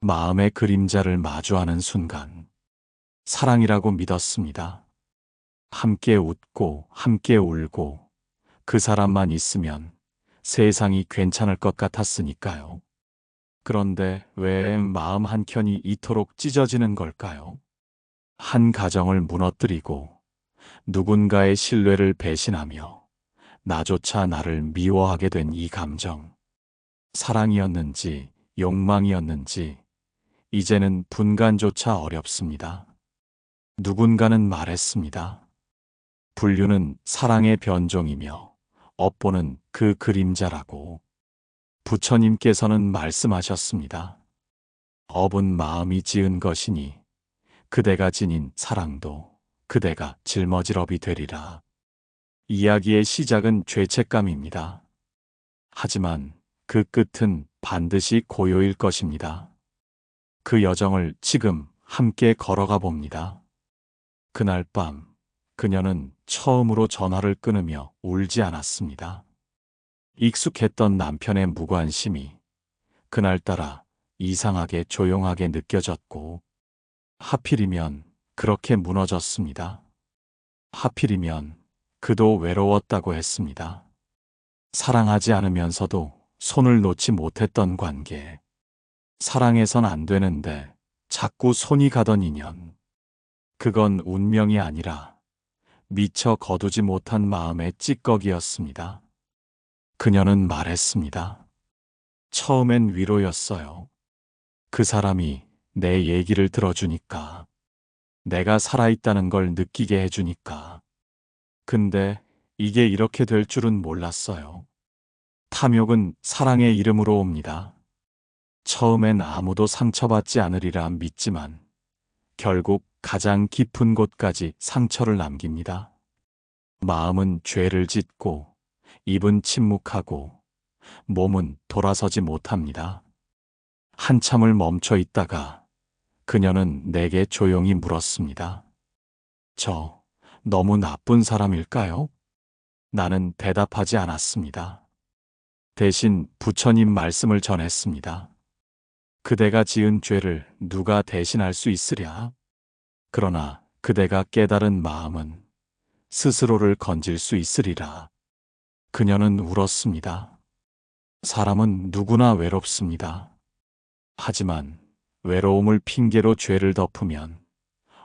마음의 그림자를 마주하는 순간 사랑이라고 믿었습니다. 함께 웃고 함께 울고 그 사람만 있으면 세상이 괜찮을 것 같았으니까요. 그런데 왜 마음 한켠이 이토록 찢어지는 걸까요? 한 가정을 무너뜨리고 누군가의 신뢰를 배신하며 나조차 나를 미워하게 된 이 감정. 사랑이었는지 욕망이었는지 이제는 분간조차 어렵습니다. 누군가는 말했습니다. 불륜은 사랑의 변종이며 업보는 그 그림자라고. 부처님께서는 말씀하셨습니다. 업은 마음이 지은 것이니 그대가 지닌 사랑도 그대가 짊어질 업이 되리라. 이야기의 시작은 죄책감입니다. 하지만 그 끝은 반드시 고요일 것입니다. 그 여정을 지금 함께 걸어가 봅니다. 그날 밤 그녀는 처음으로 전화를 끊으며 울지 않았습니다. 익숙했던 남편의 무관심이 그날따라 이상하게 조용하게 느껴졌고, 하필이면 그렇게 무너졌습니다. 하필이면 그도 외로웠다고 했습니다. 사랑하지 않으면서도 손을 놓지 못했던 관계. 사랑해선 안 되는데 자꾸 손이 가던 인연. 그건 운명이 아니라 미처 거두지 못한 마음의 찌꺼기였습니다. 그녀는 말했습니다. 처음엔 위로였어요. 그 사람이 내 얘기를 들어주니까. 내가 살아있다는 걸 느끼게 해주니까. 근데 이게 이렇게 될 줄은 몰랐어요. 탐욕은 사랑의 이름으로 옵니다. 처음엔 아무도 상처받지 않으리라 믿지만 결국 가장 깊은 곳까지 상처를 남깁니다. 마음은 죄를 짓고 입은 침묵하고 몸은 돌아서지 못합니다. 한참을 멈춰 있다가 그녀는 내게 조용히 물었습니다. 저 너무 나쁜 사람일까요? 나는 대답하지 않았습니다. 대신 부처님 말씀을 전했습니다. 그대가 지은 죄를 누가 대신할 수 있으랴? 그러나 그대가 깨달은 마음은 스스로를 건질 수 있으리라. 그녀는 울었습니다. 사람은 누구나 외롭습니다. 하지만 외로움을 핑계로 죄를 덮으면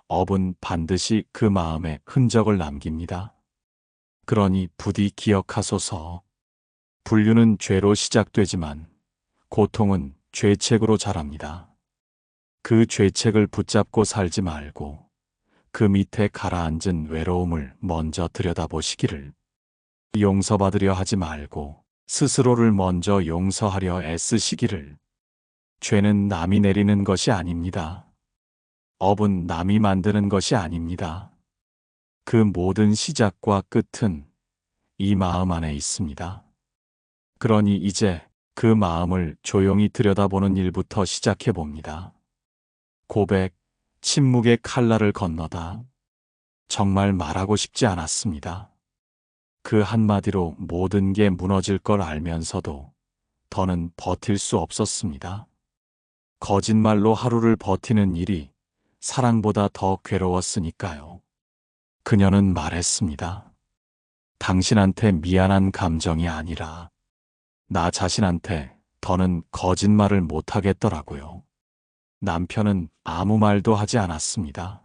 업은 반드시 그 마음에 흔적을 남깁니다. 그러니 부디 기억하소서. 불륜은 죄로 시작되지만 고통은 죄책으로 자랍니다. 그 죄책을 붙잡고 살지 말고 그 밑에 가라앉은 외로움을 먼저 들여다보시기를. 용서받으려 하지 말고 스스로를 먼저 용서하려 애쓰시기를. 죄는 남이 내리는 것이 아닙니다. 업은 남이 만드는 것이 아닙니다. 그 모든 시작과 끝은 이 마음 안에 있습니다. 그러니 이제 그 마음을 조용히 들여다보는 일부터 시작해 봅니다. 고백, 침묵의 칼날을 건너다. 정말 말하고 싶지 않았습니다. 그 한마디로 모든 게 무너질 걸 알면서도 더는 버틸 수 없었습니다. 거짓말로 하루를 버티는 일이 사랑보다 더 괴로웠으니까요. 그녀는 말했습니다. 당신한테 미안한 감정이 아니라 나 자신한테 더는 거짓말을 못하겠더라고요. 남편은 아무 말도 하지 않았습니다.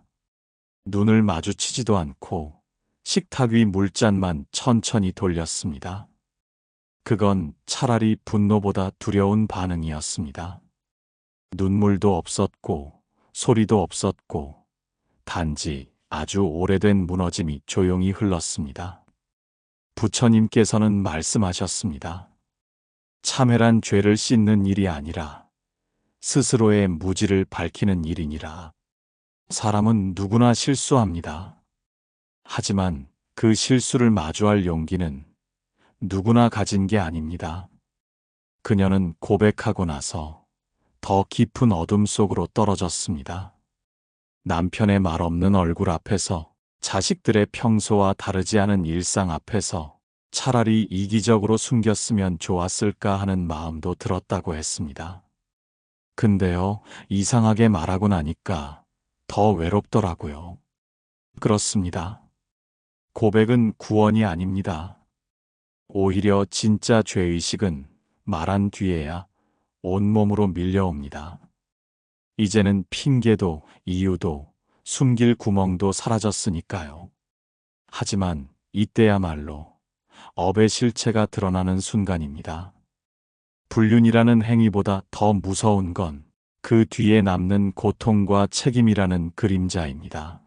눈을 마주치지도 않고 식탁 위 물잔만 천천히 돌렸습니다. 그건 차라리 분노보다 두려운 반응이었습니다. 눈물도 없었고 소리도 없었고 단지 아주 오래된 무너짐이 조용히 흘렀습니다. 부처님께서는 말씀하셨습니다. 참회란 죄를 씻는 일이 아니라 스스로의 무지를 밝히는 일이니라. 사람은 누구나 실수합니다. 하지만 그 실수를 마주할 용기는 누구나 가진 게 아닙니다. 그녀는 고백하고 나서 더 깊은 어둠 속으로 떨어졌습니다. 남편의 말 없는 얼굴 앞에서, 자식들의 평소와 다르지 않은 일상 앞에서 차라리 이기적으로 숨겼으면 좋았을까 하는 마음도 들었다고 했습니다. 근데요, 이상하게 말하고 나니까 더 외롭더라고요. 그렇습니다. 고백은 구원이 아닙니다. 오히려 진짜 죄의식은 말한 뒤에야 온몸으로 밀려옵니다. 이제는 핑계도 이유도 숨길 구멍도 사라졌으니까요. 하지만 이때야말로 업의 실체가 드러나는 순간입니다. 불륜이라는 행위보다 더 무서운 건 그 뒤에 남는 고통과 책임이라는 그림자입니다.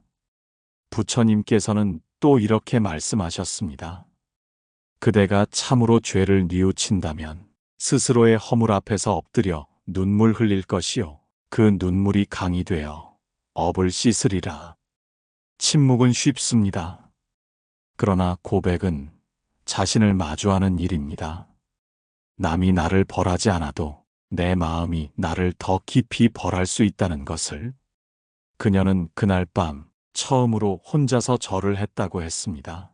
부처님께서는 또 이렇게 말씀하셨습니다. 그대가 참으로 죄를 뉘우친다면 스스로의 허물 앞에서 엎드려 눈물 흘릴 것이요. 그 눈물이 강이 되어 업을 씻으리라. 침묵은 쉽습니다. 그러나 고백은 자신을 마주하는 일입니다. 남이 나를 벌하지 않아도 내 마음이 나를 더 깊이 벌할 수 있다는 것을. 그녀는 그날 밤 처음으로 혼자서 절을 했다고 했습니다.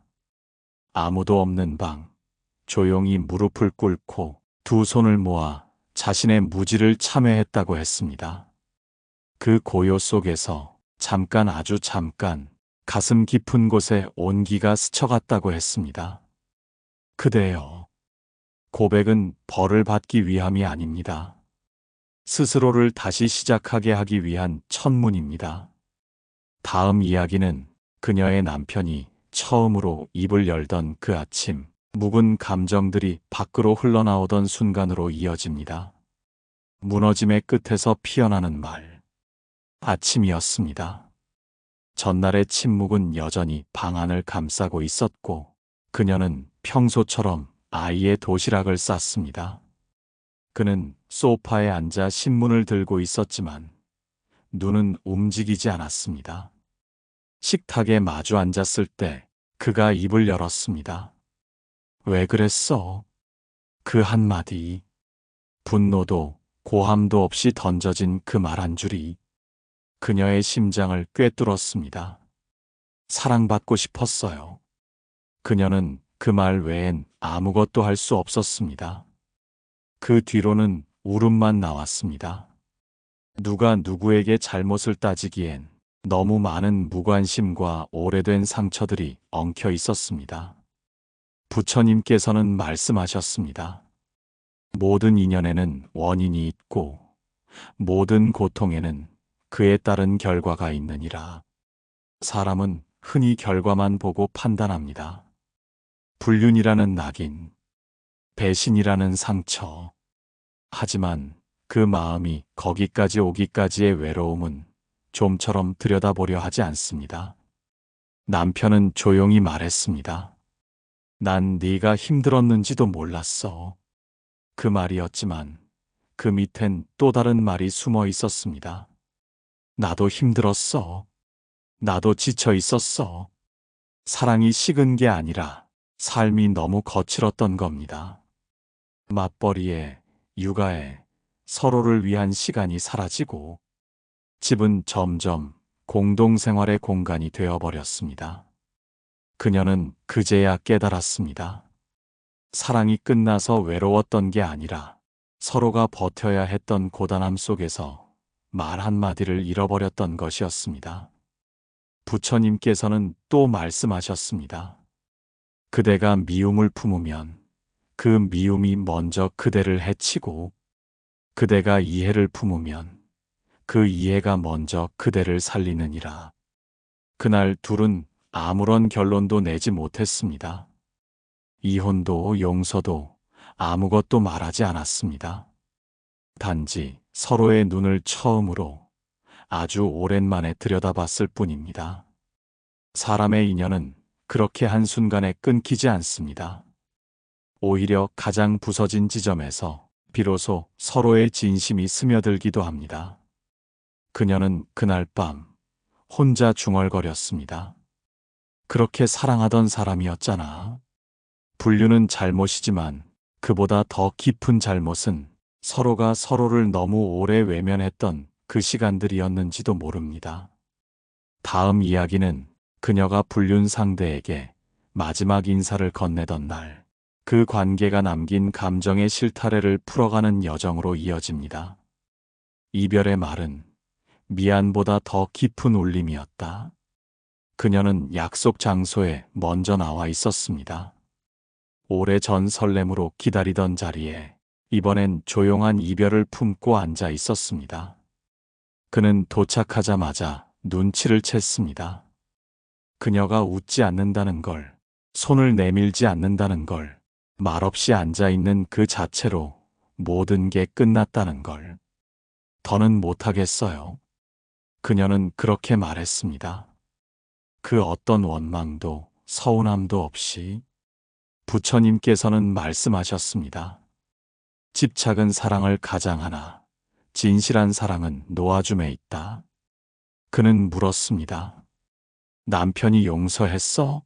아무도 없는 방, 조용히 무릎을 꿇고 두 손을 모아 자신의 무지를 참회했다고 했습니다. 그 고요 속에서 잠깐, 아주 잠깐 가슴 깊은 곳에 온기가 스쳐갔다고 했습니다. 그대여, 고백은 벌을 받기 위함이 아닙니다. 스스로를 다시 시작하게 하기 위한 천문입니다. 다음 이야기는 그녀의 남편이 처음으로 입을 열던 그 아침, 묵은 감정들이 밖으로 흘러나오던 순간으로 이어집니다. 무너짐의 끝에서 피어나는 말. 아침이었습니다. 전날의 침묵은 여전히 방 안을 감싸고 있었고, 그녀는 평소처럼 아이의 도시락을 쌌습니다. 그는 소파에 앉아 신문을 들고 있었지만 눈은 움직이지 않았습니다. 식탁에 마주 앉았을 때 그가 입을 열었습니다. 왜 그랬어? 그 한마디. 분노도 고함도 없이 던져진 그 말 한 줄이 그녀의 심장을 꿰뚫었습니다. 사랑받고 싶었어요. 그녀는 그 말 외엔 아무것도 할 수 없었습니다. 그 뒤로는 울음만 나왔습니다. 누가 누구에게 잘못을 따지기엔 너무 많은 무관심과 오래된 상처들이 엉켜 있었습니다. 부처님께서는 말씀하셨습니다. 모든 인연에는 원인이 있고 모든 고통에는 그에 따른 결과가 있느니라. 사람은 흔히 결과만 보고 판단합니다. 불륜이라는 낙인, 배신이라는 상처. 하지만 그 마음이 거기까지 오기까지의 외로움은 좀처럼 들여다보려 하지 않습니다. 남편은 조용히 말했습니다. 난 네가 힘들었는지도 몰랐어. 그 말이었지만 그 밑엔 또 다른 말이 숨어 있었습니다. 나도 힘들었어. 나도 지쳐 있었어. 사랑이 식은 게 아니라 삶이 너무 거칠었던 겁니다. 맞벌이에, 육아에 서로를 위한 시간이 사라지고 집은 점점 공동생활의 공간이 되어버렸습니다. 그녀는 그제야 깨달았습니다. 사랑이 끝나서 외로웠던 게 아니라 서로가 버텨야 했던 고단함 속에서 말 한마디를 잃어버렸던 것이었습니다. 부처님께서는 또 말씀하셨습니다. 그대가 미움을 품으면 그 미움이 먼저 그대를 해치고 그대가 이해를 품으면 그 이해가 먼저 그대를 살리느니라. 그날 둘은 아무런 결론도 내지 못했습니다. 이혼도 용서도 아무것도 말하지 않았습니다. 단지 서로의 눈을 처음으로 아주 오랜만에 들여다봤을 뿐입니다. 사람의 인연은 그렇게 한순간에 끊기지 않습니다. 오히려 가장 부서진 지점에서 비로소 서로의 진심이 스며들기도 합니다. 그녀는 그날 밤 혼자 중얼거렸습니다. 그렇게 사랑하던 사람이었잖아. 불륜은 잘못이지만 그보다 더 깊은 잘못은 서로가 서로를 너무 오래 외면했던 그 시간들이었는지도 모릅니다. 다음 이야기는 그녀가 불륜 상대에게 마지막 인사를 건네던 날, 그 관계가 남긴 감정의 실타래를 풀어가는 여정으로 이어집니다. 이별의 말은 미안보다 더 깊은 울림이었다. 그녀는 약속 장소에 먼저 나와 있었습니다. 오래전 설렘으로 기다리던 자리에 이번엔 조용한 이별을 품고 앉아 있었습니다. 그는 도착하자마자 눈치를 챘습니다. 그녀가 웃지 않는다는 걸, 손을 내밀지 않는다는 걸, 말없이 앉아 있는 그 자체로 모든 게 끝났다는 걸. 더는 못하겠어요. 그녀는 그렇게 말했습니다. 그 어떤 원망도 서운함도 없이. 부처님께서는 말씀하셨습니다. 집착은 사랑을 가장하나 진실한 사랑은 놓아줌에 있다. 그는 물었습니다. 남편이 용서했어?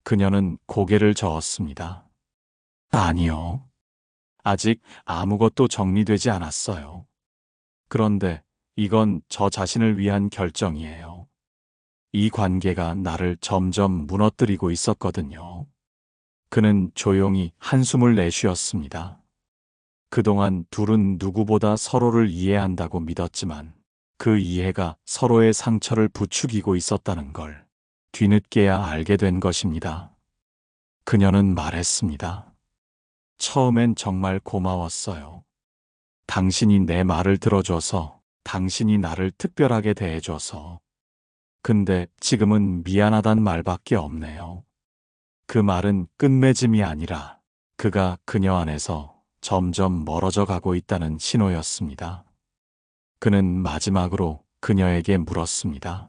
그녀는 고개를 저었습니다. 아니요. 아직 아무것도 정리되지 않았어요. 그런데 이건 저 자신을 위한 결정이에요. 이 관계가 나를 점점 무너뜨리고 있었거든요. 그는 조용히 한숨을 내쉬었습니다. 그동안 둘은 누구보다 서로를 이해한다고 믿었지만 그 이해가 서로의 상처를 부추기고 있었다는 걸 뒤늦게야 알게 된 것입니다. 그녀는 말했습니다. 처음엔 정말 고마웠어요. 당신이 내 말을 들어줘서, 당신이 나를 특별하게 대해줘서. 근데 지금은 미안하단 말밖에 없네요. 그 말은 끝맺음이 아니라 그가 그녀 안에서 점점 멀어져 가고 있다는 신호였습니다. 그는 마지막으로 그녀에게 물었습니다.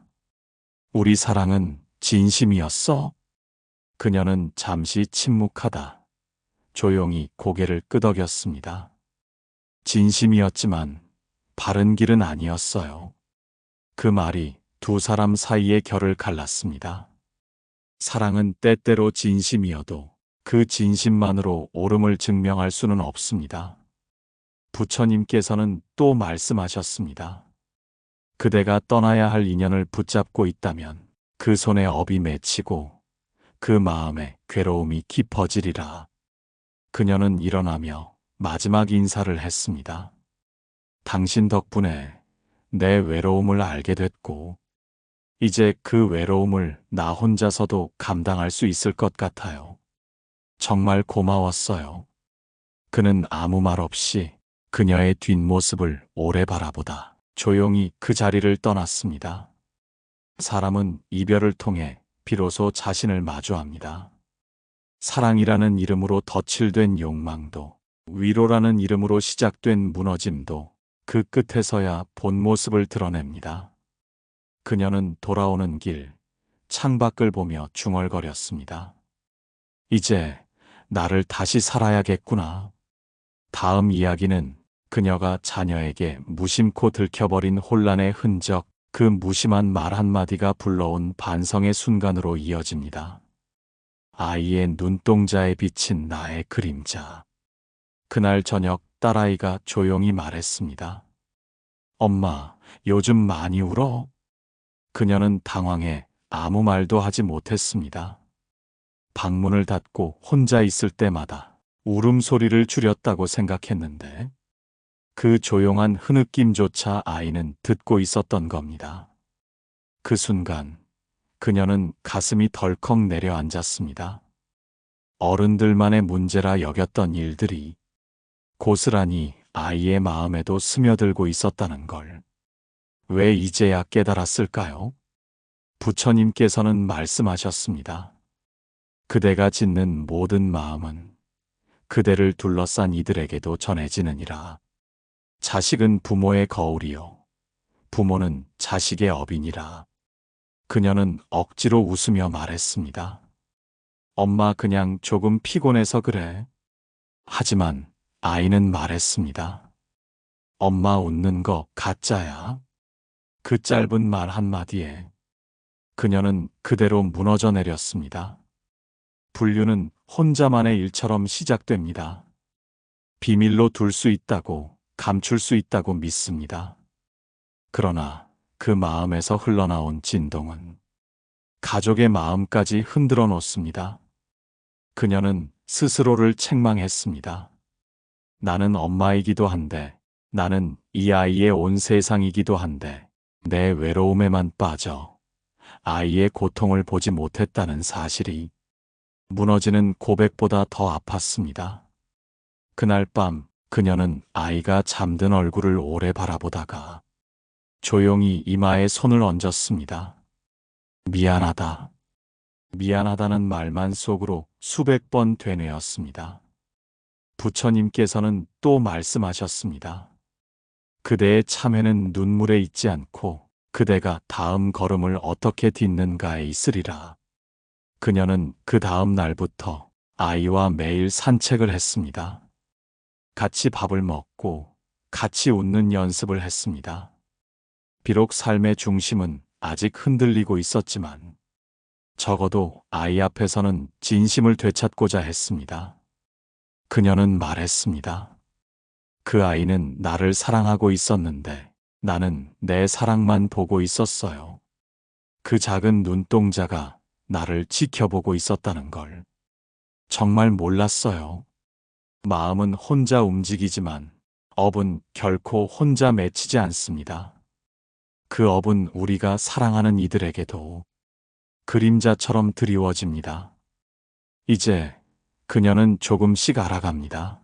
우리 사랑은 진심이었어? 그녀는 잠시 침묵하다 조용히 고개를 끄덕였습니다. 진심이었지만 바른 길은 아니었어요. 그 말이 두 사람 사이의 결을 갈랐습니다. 사랑은 때때로 진심이어도 그 진심만으로 옳음을 증명할 수는 없습니다. 부처님께서는 또 말씀하셨습니다. 그대가 떠나야 할 인연을 붙잡고 있다면 그 손에 업이 맺히고 그 마음에 괴로움이 깊어지리라. 그녀는 일어나며 마지막 인사를 했습니다. 당신 덕분에 내 외로움을 알게 됐고 이제 그 외로움을 나 혼자서도 감당할 수 있을 것 같아요. 정말 고마웠어요. 그는 아무 말 없이 그녀의 뒷모습을 오래 바라보다 조용히 그 자리를 떠났습니다. 사람은 이별을 통해 비로소 자신을 마주합니다. 사랑이라는 이름으로 덧칠된 욕망도, 위로라는 이름으로 시작된 무너짐도 그 끝에서야 본 모습을 드러냅니다. 그녀는 돌아오는 길, 창밖을 보며 중얼거렸습니다. 이제 나를 다시 살아야겠구나. 다음 이야기는 그녀가 자녀에게 무심코 들켜버린 혼란의 흔적, 그 무심한 말 한마디가 불러온 반성의 순간으로 이어집니다. 아이의 눈동자에 비친 나의 그림자. 그날 저녁 딸아이가 조용히 말했습니다. 엄마, 요즘 많이 울어? 그녀는 당황해 아무 말도 하지 못했습니다. 방문을 닫고 혼자 있을 때마다 울음소리를 줄였다고 생각했는데 그 조용한 흐느낌조차 아이는 듣고 있었던 겁니다. 그 순간 그녀는 가슴이 덜컥 내려앉았습니다. 어른들만의 문제라 여겼던 일들이 고스란히 아이의 마음에도 스며들고 있었다는 걸 왜 이제야 깨달았을까요? 부처님께서는 말씀하셨습니다. 그대가 짓는 모든 마음은 그대를 둘러싼 이들에게도 전해지느니라. 자식은 부모의 거울이요 부모는 자식의 업이니라. 그녀는 억지로 웃으며 말했습니다. 엄마, 그냥 조금 피곤해서 그래. 하지만 아이는 말했습니다. 엄마, 웃는 거 가짜야. 그 짧은 말 한마디에 그녀는 그대로 무너져 내렸습니다. 분류는 혼자만의 일처럼 시작됩니다. 비밀로 둘 수 있다고, 감출 수 있다고 믿습니다. 그러나 그 마음에서 흘러나온 진동은 가족의 마음까지 흔들어 놓습니다. 그녀는 스스로를 책망했습니다. 나는 엄마이기도 한데 나는 이 아이의 온 세상이기도 한데 내 외로움에만 빠져 아이의 고통을 보지 못했다는 사실이 무너지는 고백보다 더 아팠습니다. 그날 밤 그녀는 아이가 잠든 얼굴을 오래 바라보다가 조용히 이마에 손을 얹었습니다. 미안하다. 미안하다는 말만 속으로 수백 번 되뇌었습니다. 부처님께서는 또 말씀하셨습니다. 그대의 참회는 눈물에 있지 않고 그대가 다음 걸음을 어떻게 딛는가에 있으리라. 그녀는 그 다음 날부터 아이와 매일 산책을 했습니다. 같이 밥을 먹고 같이 웃는 연습을 했습니다. 비록 삶의 중심은 아직 흔들리고 있었지만 적어도 아이 앞에서는 진심을 되찾고자 했습니다. 그녀는 말했습니다. 그 아이는 나를 사랑하고 있었는데 나는 내 사랑만 보고 있었어요. 그 작은 눈동자가 나를 지켜보고 있었다는 걸 정말 몰랐어요. 마음은 혼자 움직이지만 업은 결코 혼자 맺히지 않습니다. 그 업은 우리가 사랑하는 이들에게도 그림자처럼 드리워집니다. 이제 그녀는 조금씩 알아갑니다.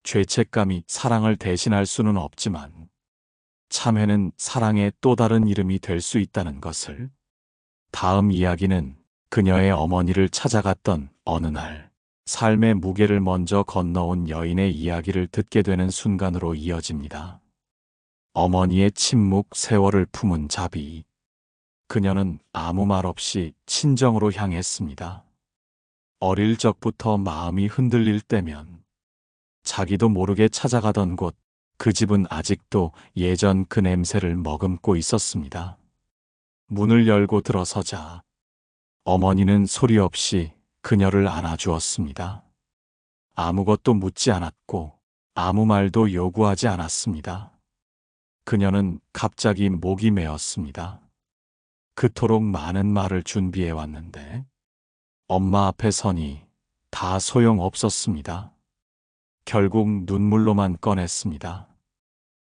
죄책감이 사랑을 대신할 수는 없지만 참회는 사랑의 또 다른 이름이 될 수 있다는 것을. 다음 이야기는 그녀의 어머니를 찾아갔던 어느 날 삶의 무게를 먼저 건너온 여인의 이야기를 듣게 되는 순간으로 이어집니다. 어머니의 침묵, 세월을 품은 자비. 그녀는 아무 말 없이 친정으로 향했습니다. 어릴 적부터 마음이 흔들릴 때면 자기도 모르게 찾아가던 곳, 그 집은 아직도 예전 그 냄새를 머금고 있었습니다. 문을 열고 들어서자 어머니는 소리 없이 그녀를 안아주었습니다. 아무것도 묻지 않았고 아무 말도 요구하지 않았습니다. 그녀는 갑자기 목이 메었습니다. 그토록 많은 말을 준비해 왔는데 엄마 앞에 서니 다 소용없었습니다. 결국 눈물로만 꺼냈습니다.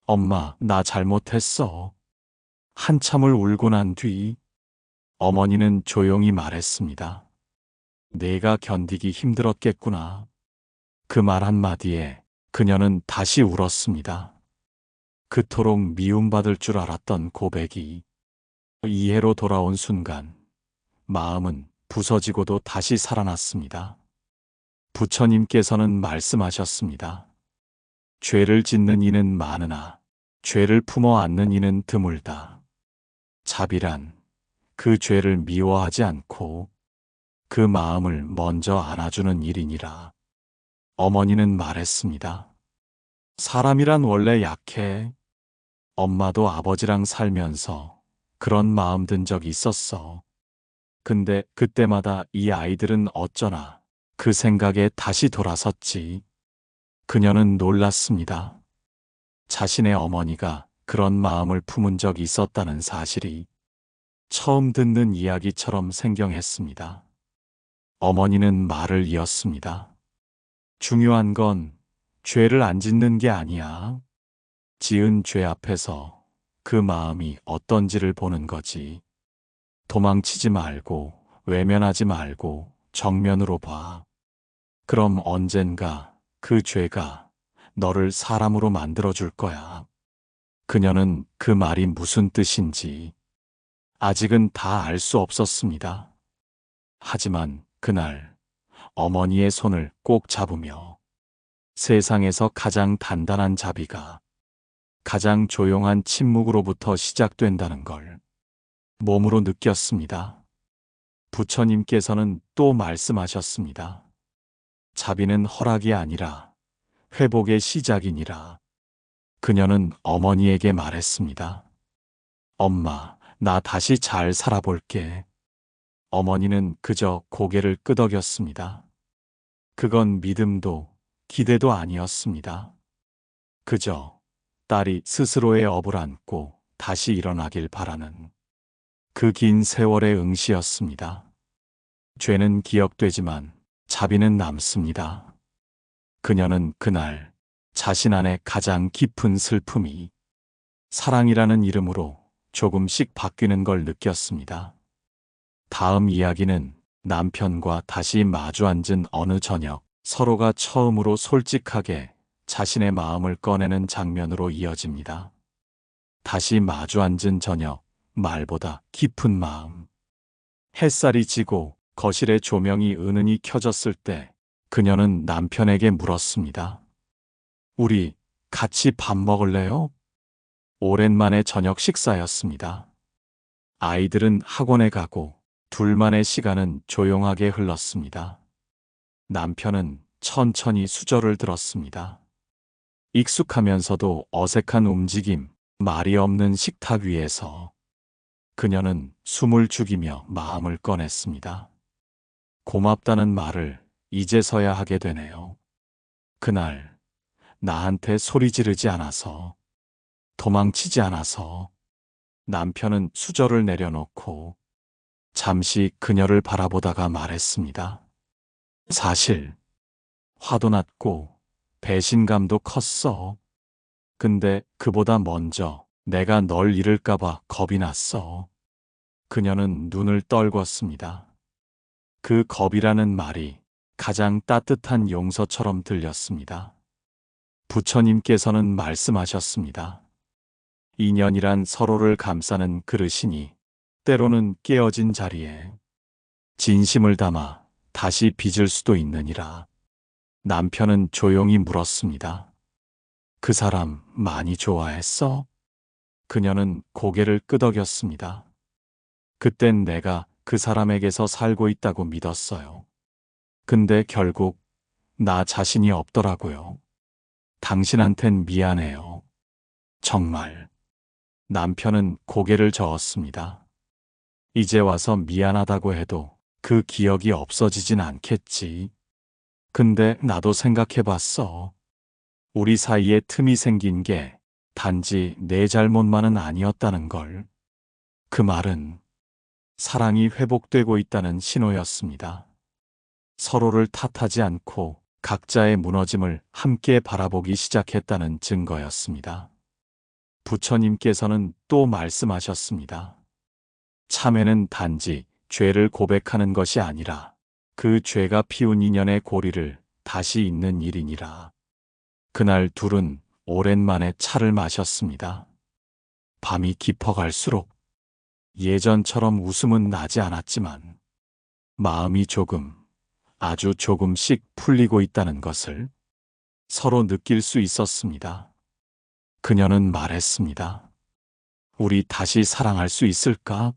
엄마, 나 잘못했어. 한참을 울고 난 뒤 어머니는 조용히 말했습니다. 내가 견디기 힘들었겠구나. 그 말 한마디에 그녀는 다시 울었습니다. 그토록 미움받을 줄 알았던 고백이 이해로 돌아온 순간 마음은 부서지고도 다시 살아났습니다. 부처님께서는 말씀하셨습니다. 죄를 짓는 이는 많으나 죄를 품어 안는 이는 드물다. 자비란 그 죄를 미워하지 않고 그 마음을 먼저 안아주는 일이니라. 어머니는 말했습니다. 사람이란 원래 약해. 엄마도 아버지랑 살면서 그런 마음 든 적 있었어. 근데 그때마다 이 아이들은 어쩌나 그 생각에 다시 돌아섰지. 그녀는 놀랐습니다. 자신의 어머니가 그런 마음을 품은 적이 있었다는 사실이 처음 듣는 이야기처럼 생경했습니다. 어머니는 말을 이었습니다. 중요한 건 죄를 안 짓는 게 아니야. 지은 죄 앞에서 그 마음이 어떤지를 보는 거지. 도망치지 말고 외면하지 말고 정면으로 봐. 그럼 언젠가 그 죄가 너를 사람으로 만들어줄 거야. 그녀는 그 말이 무슨 뜻인지 아직은 다 알 수 없었습니다. 하지만 그날 어머니의 손을 꼭 잡으며 세상에서 가장 단단한 자비가 가장 조용한 침묵으로부터 시작된다는 걸 몸으로 느꼈습니다. 부처님께서는 또 말씀하셨습니다. 자비는 허락이 아니라 회복의 시작이니라. 그녀는 어머니에게 말했습니다. 엄마, 나 다시 잘 살아볼게. 어머니는 그저 고개를 끄덕였습니다. 그건 믿음도 기대도 아니었습니다. 그저 딸이 스스로의 업을 안고 다시 일어나길 바라는 그 긴 세월의 응시였습니다. 죄는 기억되지만 자비는 남습니다. 그녀는 그날 자신 안에 가장 깊은 슬픔이 사랑이라는 이름으로 조금씩 바뀌는 걸 느꼈습니다. 다음 이야기는 남편과 다시 마주 앉은 어느 저녁, 서로가 처음으로 솔직하게 자신의 마음을 꺼내는 장면으로 이어집니다. 다시 마주 앉은 저녁, 말보다 깊은 마음. 햇살이 지고 거실의 조명이 은은히 켜졌을 때 그녀는 남편에게 물었습니다. 우리 같이 밥 먹을래요? 오랜만에 저녁 식사였습니다. 아이들은 학원에 가고 둘만의 시간은 조용하게 흘렀습니다. 남편은 천천히 수저를 들었습니다. 익숙하면서도 어색한 움직임, 말이 없는 식탁 위에서 그녀는 숨을 죽이며 마음을 꺼냈습니다. 고맙다는 말을 이제서야 하게 되네요. 그날 나한테 소리 지르지 않아서, 도망치지 않아서. 남편은 수저를 내려놓고 잠시 그녀를 바라보다가 말했습니다. 사실 화도 났고 배신감도 컸어. 근데 그보다 먼저 내가 널 잃을까봐 겁이 났어. 그녀는 눈을 떨궜습니다. 그 겁이라는 말이 가장 따뜻한 용서처럼 들렸습니다. 부처님께서는 말씀하셨습니다. 인연이란 서로를 감싸는 그릇이니 때로는 깨어진 자리에 진심을 담아 다시 빚을 수도 있느니라. 남편은 조용히 물었습니다. 그 사람 많이 좋아했어? 그녀는 고개를 끄덕였습니다. 그땐 내가 그 사람에게서 살고 있다고 믿었어요. 근데 결국 나 자신이 없더라고요. 당신한텐 미안해요. 정말. 남편은 고개를 저었습니다. 이제 와서 미안하다고 해도 그 기억이 없어지진 않겠지. 근데 나도 생각해봤어. 우리 사이에 틈이 생긴 게 단지 내 잘못만은 아니었다는 걸. 그 말은 사랑이 회복되고 있다는 신호였습니다. 서로를 탓하지 않고 각자의 무너짐을 함께 바라보기 시작했다는 증거였습니다. 부처님께서는 또 말씀하셨습니다. 참회는 단지 죄를 고백하는 것이 아니라 그 죄가 피운 인연의 고리를 다시 잇는 일이니라. 그날 둘은 오랜만에 차를 마셨습니다. 밤이 깊어갈수록 예전처럼 웃음은 나지 않았지만 마음이 조금, 아주 조금씩 풀리고 있다는 것을 서로 느낄 수 있었습니다. 그녀는 말했습니다. 우리 다시 사랑할 수 있을까?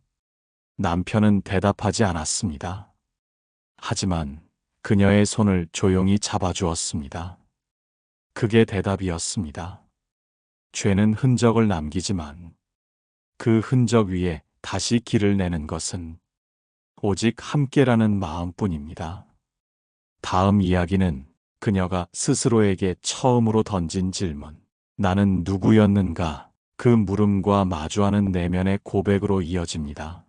남편은 대답하지 않았습니다. 하지만 그녀의 손을 조용히 잡아주었습니다. 그게 대답이었습니다. 죄는 흔적을 남기지만 그 흔적 위에 다시 길을 내는 것은 오직 함께라는 마음뿐입니다. 다음 이야기는 그녀가 스스로에게 처음으로 던진 질문, 나는 누구였는가? 그 물음과 마주하는 내면의 고백으로 이어집니다.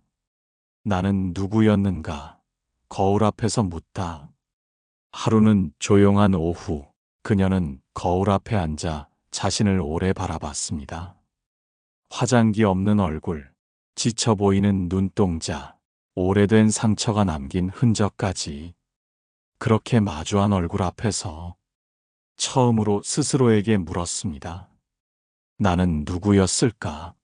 나는 누구였는가? 거울 앞에서 묻다. 하루는 조용한 오후, 그녀는 거울 앞에 앉아 자신을 오래 바라봤습니다. 화장기 없는 얼굴, 지쳐 보이는 눈동자, 오래된 상처가 남긴 흔적까지. 그렇게 마주한 얼굴 앞에서 처음으로 스스로에게 물었습니다. 나는 누구였을까?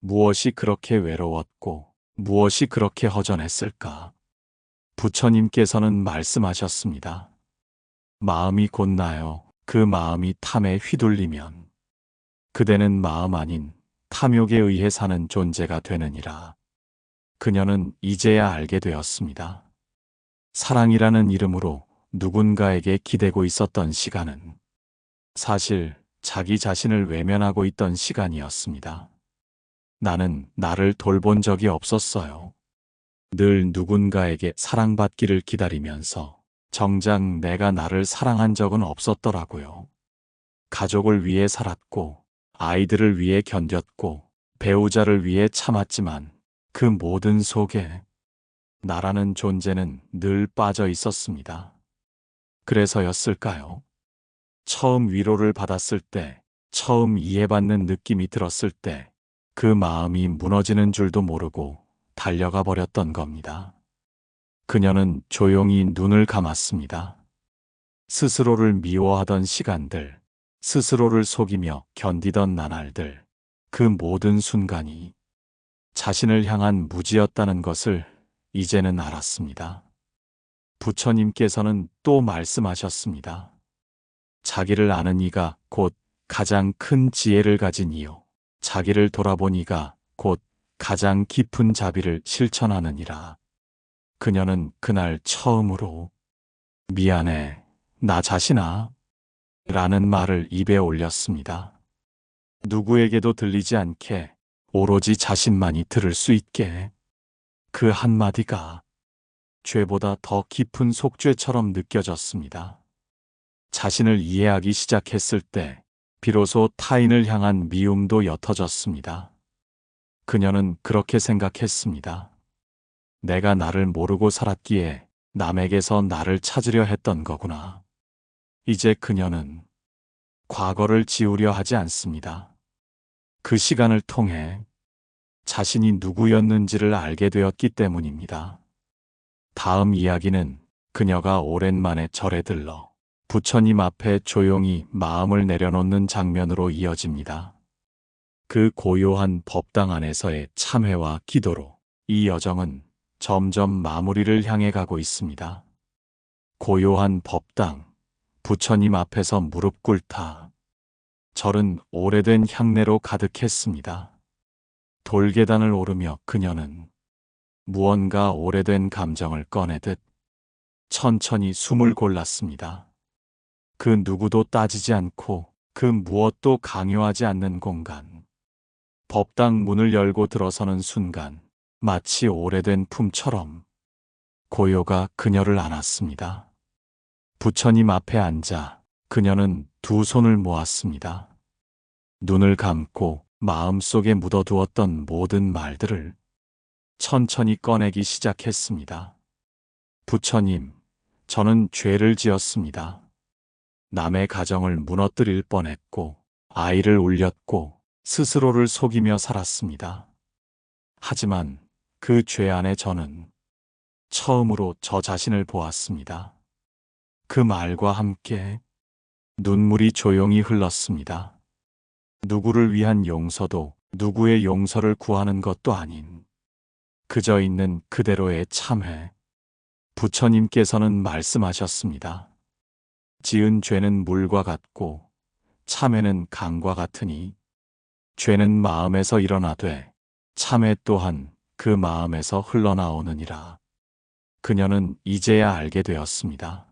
무엇이 그렇게 외로웠고 무엇이 그렇게 허전했을까? 부처님께서는 말씀하셨습니다. 마음이 곧나요. 그 마음이 탐에 휘둘리면 그대는 마음 아닌 탐욕에 의해 사는 존재가 되느니라. 그녀는 이제야 알게 되었습니다. 사랑이라는 이름으로 누군가에게 기대고 있었던 시간은 사실 자기 자신을 외면하고 있던 시간이었습니다. 나는 나를 돌본 적이 없었어요. 늘 누군가에게 사랑받기를 기다리면서 정작 내가 나를 사랑한 적은 없었더라고요. 가족을 위해 살았고, 아이들을 위해 견뎠고, 배우자를 위해 참았지만 그 모든 속에 나라는 존재는 늘 빠져 있었습니다. 그래서였을까요? 처음 위로를 받았을 때, 처음 이해받는 느낌이 들었을 때, 그 마음이 무너지는 줄도 모르고 달려가 버렸던 겁니다. 그녀는 조용히 눈을 감았습니다. 스스로를 미워하던 시간들, 스스로를 속이며 견디던 나날들, 그 모든 순간이 자신을 향한 무지였다는 것을 이제는 알았습니다. 부처님께서는 또 말씀하셨습니다. 자기를 아는 이가 곧 가장 큰 지혜를 가진 이요. 자기를 돌아본 이가 곧 가장 깊은 자비를 실천하느니라. 그녀는 그날 처음으로 미안해, 나 자신아 라는 말을 입에 올렸습니다. 누구에게도 들리지 않게 오로지 자신만이 들을 수 있게. 그 한마디가 죄보다 더 깊은 속죄처럼 느껴졌습니다. 자신을 이해하기 시작했을 때 비로소 타인을 향한 미움도 옅어졌습니다. 그녀는 그렇게 생각했습니다. 내가 나를 모르고 살았기에 남에게서 나를 찾으려 했던 거구나. 이제 그녀는 과거를 지우려 하지 않습니다. 그 시간을 통해 자신이 누구였는지를 알게 되었기 때문입니다. 다음 이야기는 그녀가 오랜만에 절에 들러 부처님 앞에 조용히 마음을 내려놓는 장면으로 이어집니다. 그 고요한 법당 안에서의 참회와 기도로 이 여정은 점점 마무리를 향해 가고 있습니다. 고요한 법당, 부처님 앞에서 무릎 꿇다. 절은 오래된 향내로 가득했습니다. 돌계단을 오르며 그녀는 무언가 오래된 감정을 꺼내듯 천천히 숨을 골랐습니다. 그 누구도 따지지 않고 그 무엇도 강요하지 않는 공간. 법당 문을 열고 들어서는 순간 마치 오래된 품처럼 고요가 그녀를 안았습니다. 부처님 앞에 앉아 그녀는 두 손을 모았습니다. 눈을 감고 마음속에 묻어두었던 모든 말들을 천천히 꺼내기 시작했습니다. 부처님, 저는 죄를 지었습니다. 남의 가정을 무너뜨릴 뻔했고, 아이를 울렸고, 스스로를 속이며 살았습니다. 하지만 그 죄 안에 저는 처음으로 저 자신을 보았습니다. 그 말과 함께 눈물이 조용히 흘렀습니다. 누구를 위한 용서도 누구의 용서를 구하는 것도 아닌 그저 있는 그대로의 참회. 부처님께서는 말씀하셨습니다. 지은 죄는 물과 같고 참회는 강과 같으니 죄는 마음에서 일어나되 참회 또한 그 마음에서 흘러나오느니라. 그녀는 이제야 알게 되었습니다.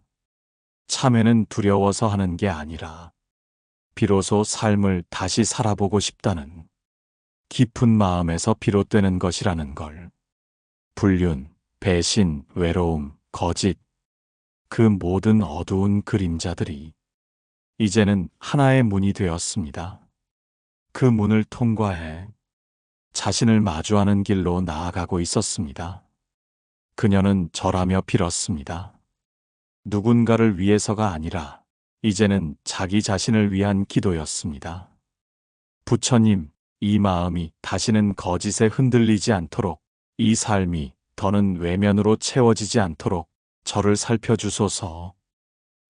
참회는 두려워서 하는 게 아니라 비로소 삶을 다시 살아보고 싶다는 깊은 마음에서 비롯되는 것이라는 걸. 불륜, 배신, 외로움, 거짓, 그 모든 어두운 그림자들이 이제는 하나의 문이 되었습니다. 그 문을 통과해 자신을 마주하는 길로 나아가고 있었습니다. 그녀는 절하며 빌었습니다. 누군가를 위해서가 아니라 이제는 자기 자신을 위한 기도였습니다. 부처님, 이 마음이 다시는 거짓에 흔들리지 않도록, 이 삶이 더는 외면으로 채워지지 않도록 저를 살펴주소서.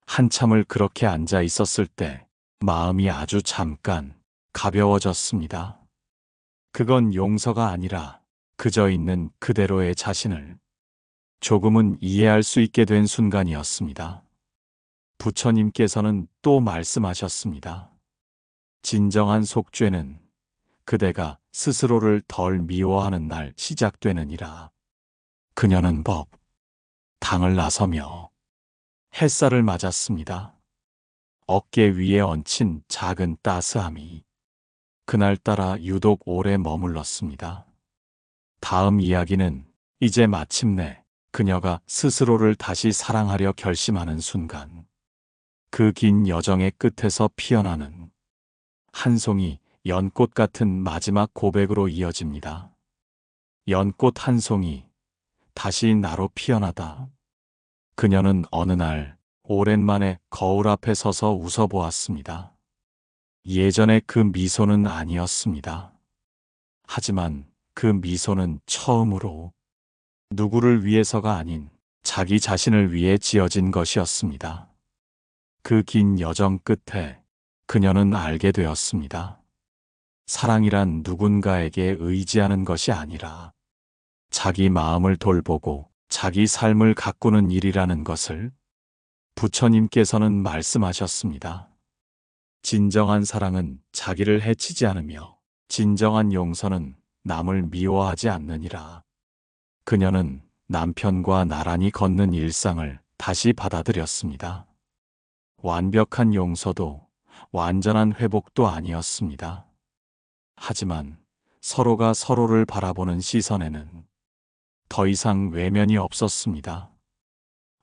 한참을 그렇게 앉아 있었을 때 마음이 아주 잠깐 가벼워졌습니다. 그건 용서가 아니라 그저 있는 그대로의 자신을 조금은 이해할 수 있게 된 순간이었습니다. 부처님께서는 또 말씀하셨습니다. 진정한 속죄는 그대가 스스로를 덜 미워하는 날 시작되느니라. 그녀는 당을 나서며 햇살을 맞았습니다. 어깨 위에 얹힌 작은 따스함이 그날따라 유독 오래 머물렀습니다. 다음 이야기는 이제 마침내 그녀가 스스로를 다시 사랑하려 결심하는 순간, 그 긴 여정의 끝에서 피어나는 한 송이 연꽃 같은 마지막 고백으로 이어집니다. 연꽃 한 송이 다시 나로 피어나다. 그녀는 어느 날 오랜만에 거울 앞에 서서 웃어보았습니다. 예전에 그 미소는 아니었습니다. 하지만 그 미소는 처음으로 누구를 위해서가 아닌 자기 자신을 위해 지어진 것이었습니다. 그 긴 여정 끝에 그녀는 알게 되었습니다. 사랑이란 누군가에게 의지하는 것이 아니라 자기 마음을 돌보고 자기 삶을 가꾸는 일이라는 것을 부처님께서는 말씀하셨습니다. 진정한 사랑은 자기를 해치지 않으며 진정한 용서는 남을 미워하지 않느니라. 그녀는 남편과 나란히 걷는 일상을 다시 받아들였습니다. 완벽한 용서도 완전한 회복도 아니었습니다. 하지만 서로가 서로를 바라보는 시선에는 더 이상 외면이 없었습니다.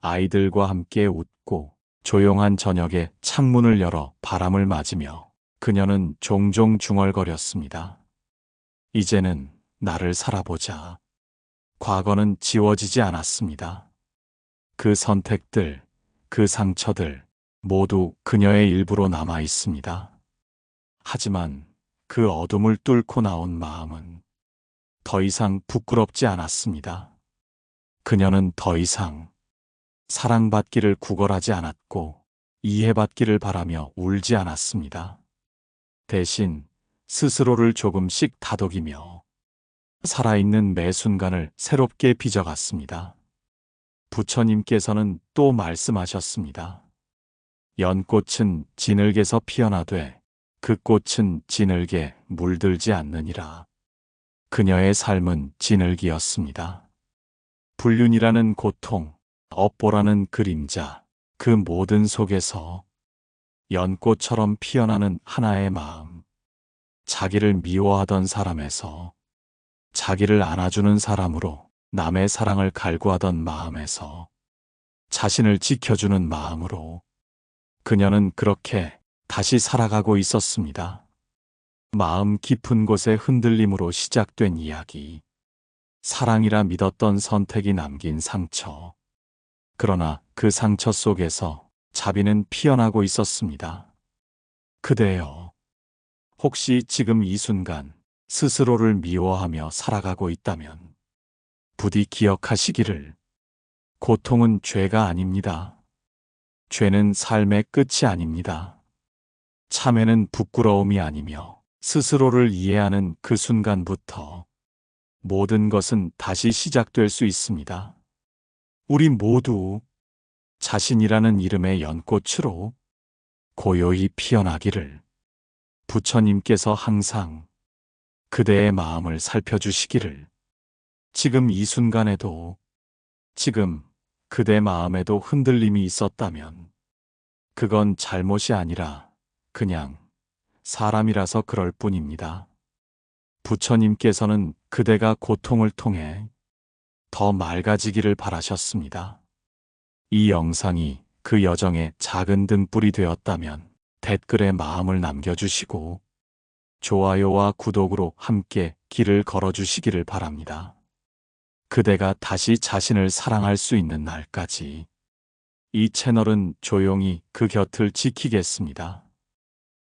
아이들과 함께 웃고 조용한 저녁에 창문을 열어 바람을 맞으며 그녀는 종종 중얼거렸습니다. 이제는 나를 살아보자. 과거는 지워지지 않았습니다. 그 선택들, 그 상처들 모두 그녀의 일부로 남아 있습니다. 하지만 그 어둠을 뚫고 나온 마음은 더 이상 부끄럽지 않았습니다. 그녀는 더 이상 사랑받기를 구걸하지 않았고 이해받기를 바라며 울지 않았습니다. 대신 스스로를 조금씩 다독이며 살아있는 매 순간을 새롭게 빚어갔습니다. 부처님께서는 또 말씀하셨습니다. 연꽃은 진흙에서 피어나되 그 꽃은 진흙에 물들지 않느니라. 그녀의 삶은 진흙이었습니다. 불륜이라는 고통, 업보라는 그림자, 그 모든 속에서 연꽃처럼 피어나는 하나의 마음, 자기를 미워하던 사람에서 자기를 안아주는 사람으로 남의 사랑을 갈구하던 마음에서 자신을 지켜주는 마음으로 그녀는 그렇게 다시 살아가고 있었습니다. 마음 깊은 곳의 흔들림으로 시작된 이야기. 사랑이라 믿었던 선택이 남긴 상처. 그러나 그 상처 속에서 자비는 피어나고 있었습니다. 그대여, 혹시 지금 이 순간 스스로를 미워하며 살아가고 있다면 부디 기억하시기를 고통은 죄가 아닙니다. 죄는 삶의 끝이 아닙니다. 참회는 부끄러움이 아니며 스스로를 이해하는 그 순간부터 모든 것은 다시 시작될 수 있습니다. 우리 모두 자신이라는 이름의 연꽃으로 고요히 피어나기를 부처님께서 항상 그대의 마음을 살펴주시기를 지금 이 순간에도 지금 그대 마음에도 흔들림이 있었다면 그건 잘못이 아니라 그냥 사람이라서 그럴 뿐입니다. 부처님께서는 그대가 고통을 통해 더 맑아지기를 바라셨습니다. 이 영상이 그 여정의 작은 등불이 되었다면 댓글에 마음을 남겨주시고 좋아요와 구독으로 함께 길을 걸어주시기를 바랍니다. 그대가 다시 자신을 사랑할 수 있는 날까지 이 채널은 조용히 그 곁을 지키겠습니다.